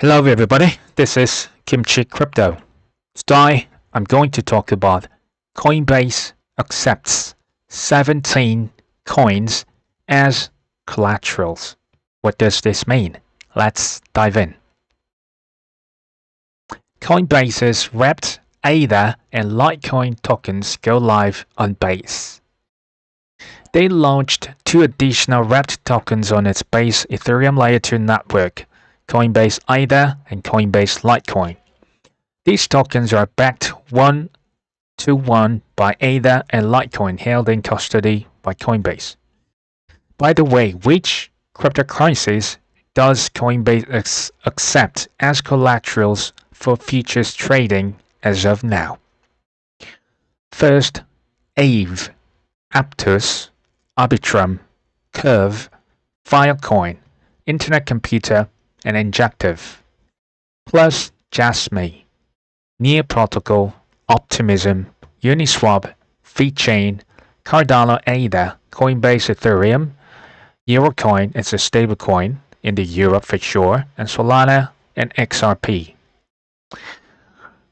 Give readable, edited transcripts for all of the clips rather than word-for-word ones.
Hello everybody, this is Kimchi Crypto. Today I'm going to talk about Coinbase accepts 17 coins as collaterals. What does this mean? Let's dive in. Coinbase's wrapped ADA and Litecoin tokens go live on Base. They launched two additional wrapped tokens on its Base Ethereum Layer 2 network, Coinbase ADA and Coinbase Litecoin. These tokens are backed 1-to-1 by ADA and Litecoin held in custody by Coinbase. By the way, which cryptocurrencies does Coinbase accept as collaterals for futures trading as of now? First, Aave, Aptos, Arbitrum, Curve, Filecoin, Internet Computer, and Injective, plus Jasmy, Near Protocol, Optimism, Uniswap, VeChain, Cardano ADA, Coinbase Ethereum, Eurocoin is a stablecoin in the Europe for sure, and Solana and XRP.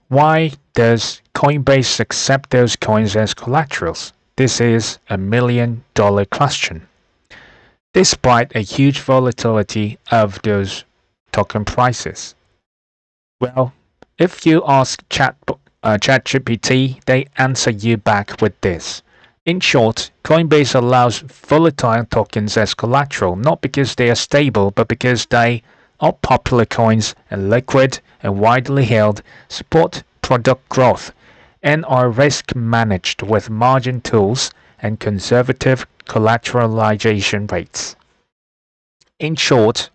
Why does Coinbase accept those coins as collaterals? This is a $1 million question. Despite a huge volatility of those token prices. Well, if you ask ChatGPT, they answer you back with this. In short, Coinbase allows volatile tokens as collateral, not because they are stable, but because they are popular coins and liquid and widely held, support product growth, and are risk managed with margin tools and conservative collateralization rates. In short,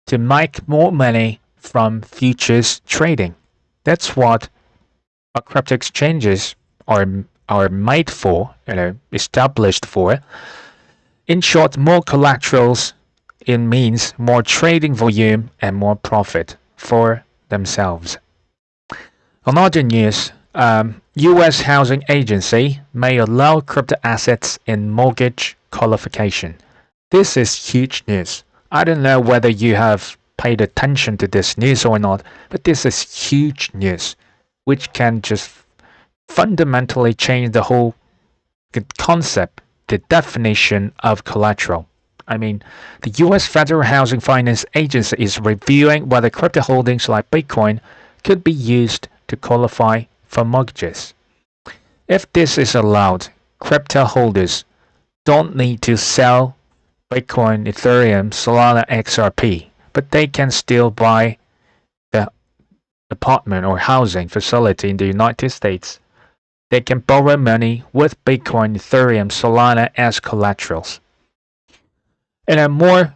to make more money from futures trading. That's what crypto exchanges are made for, established for. In short, more collaterals, it means more trading volume and more profit for themselves. On other news, U.S. housing agency may allow crypto assets in mortgage qualification. This is huge news. I don't know whether you have paid attention to this news or not, but this is huge news, which can just fundamentally change the whole concept, the definition of collateral. I mean, the U.S. Federal Housing Finance Agency is reviewing whether crypto holdings like Bitcoin could be used to qualify for mortgages. If this is allowed, crypto holders don't need to sell Bitcoin, Ethereum, Solana, XRP, but they can still buy the apartment or housing facility in the United States. They can borrow money with Bitcoin, Ethereum, Solana as collaterals. And more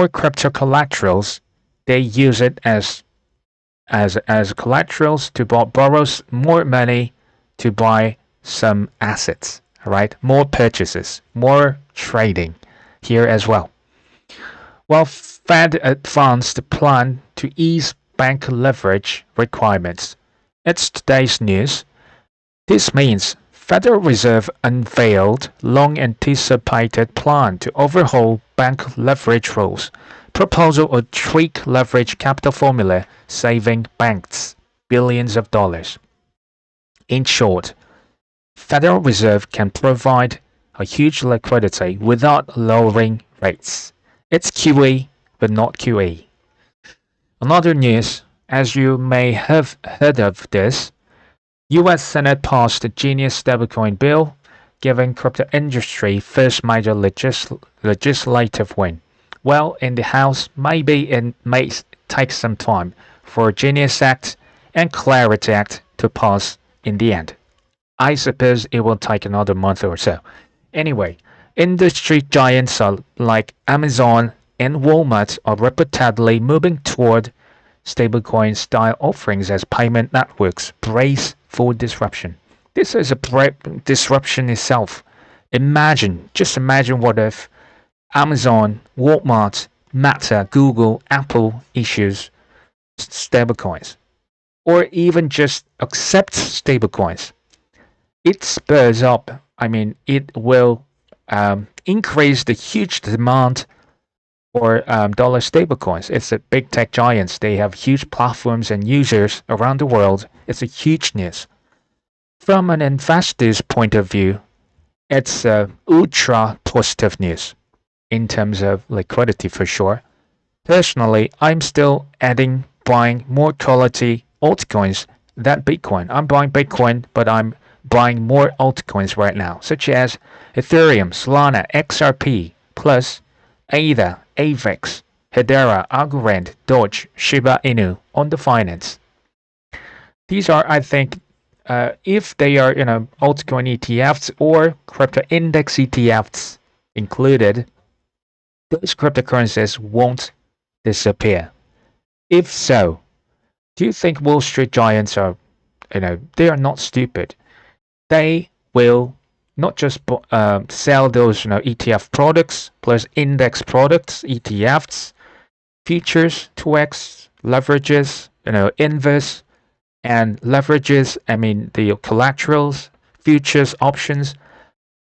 crypto collaterals, they use it as collaterals to borrow more money to buy some assets, right? More purchases, more trading here as well. While Fed advanced the plan to ease bank leverage requirements. It's today's news. This means Federal Reserve unveiled long-anticipated plan to overhaul bank leverage rules. Proposal would tweak leverage capital formula, saving banks billions of dollars. In short, Federal Reserve can provide a huge liquidity without lowering rates. It's QE, but not QE. Another news, as you may have heard of this, U.S. Senate passed the Genius stablecoin bill, giving crypto industry first major legislative win. Well, in the House, maybe it may take some time for Genius Act and Clarity Act to pass in the end. I suppose it will take another month or so. Anyway, industry giants like Amazon and Walmart are reportedly moving toward stablecoin style offerings as payment networks brace for disruption. This is a disruption itself. Just imagine what if Amazon, Walmart, Meta, Google, Apple issues stablecoins, or even just accept stablecoins. It spurs up. It will increase the huge demand or dollar stablecoins. It's a big tech giants. They have huge platforms and users around the world. It's a huge news. From an investor's point of view, it's ultra positive news in terms of liquidity for sure. Personally, I'm still buying more quality altcoins than Bitcoin. I'm buying Bitcoin, but I'm buying more altcoins right now, such as Ethereum, Solana, XRP, plus ADA, AVEX, Hedera, Algorand, Doge, Shiba Inu on the finance. These are, I think, if they are altcoin ETFs or crypto index ETFs included, those cryptocurrencies won't disappear. If so, do you think Wall Street giants are, they are not stupid? They will not just sell those, ETF products plus index products, ETFs, futures, 2x, leverages, inverse, and leverages. I mean the collaterals, futures, options.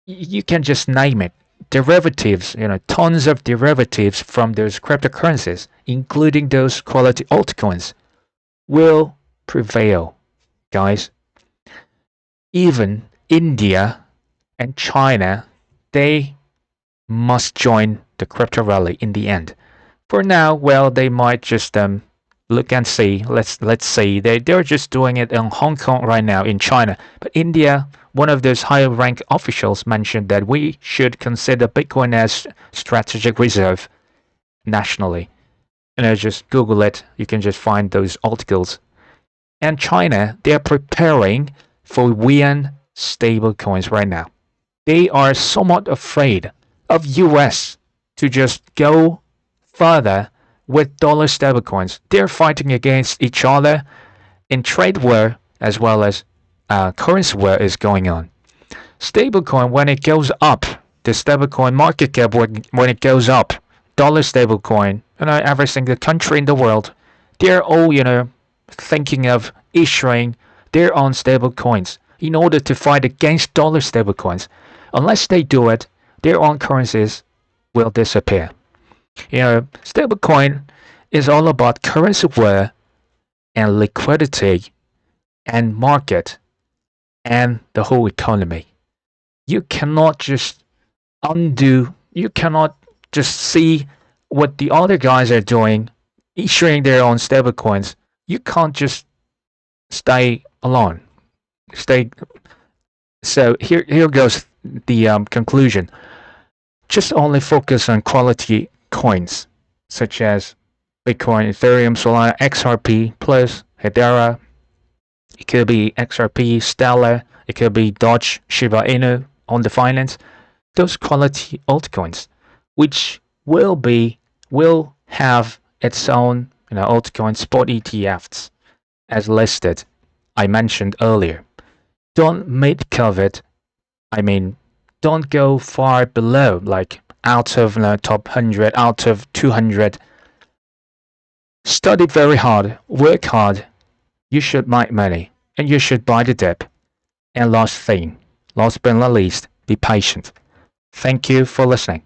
You can just name it. Derivatives, tons of derivatives from those cryptocurrencies, including those quality altcoins, will prevail, guys. Even India and China, they must join the crypto rally in the end. For now, well, they might just look and see. Let's see. They're just doing it in Hong Kong right now, in China. But India, one of those higher rank officials mentioned that we should consider Bitcoin as strategic reserve nationally. Just Google it. You can just find those articles. And China, they're preparing for yuan stablecoins right now. They are somewhat afraid of US to just go further with dollar stablecoins. They're fighting against each other in trade war as well as currency war is going on. Stablecoin, when it goes up, the stablecoin market cap when it goes up, dollar stablecoin, every single country in the world, they're all thinking of issuing their own stablecoins in order to fight against dollar stablecoins. Unless they do it, their own currencies will disappear. Stablecoin is all about currency war and liquidity and market and the whole economy. You cannot just you cannot just see what the other guys are doing, issuing their own stablecoins. You can't just stay alone. So here goes the conclusion. Just only focus on quality coins, such as Bitcoin, Ethereum, Solana, XRP, plus Hedera. It could be XRP, Stellar. It could be Doge, Shiba Inu on the finance. Those quality altcoins, which will have its own altcoin spot ETFs as listed. I mentioned earlier. Don't make it. Don't go far below, like out of top 100, out of 200. Study very hard, work hard. You should make money, and you should buy the dip. And last but not least, be patient. Thank you for listening.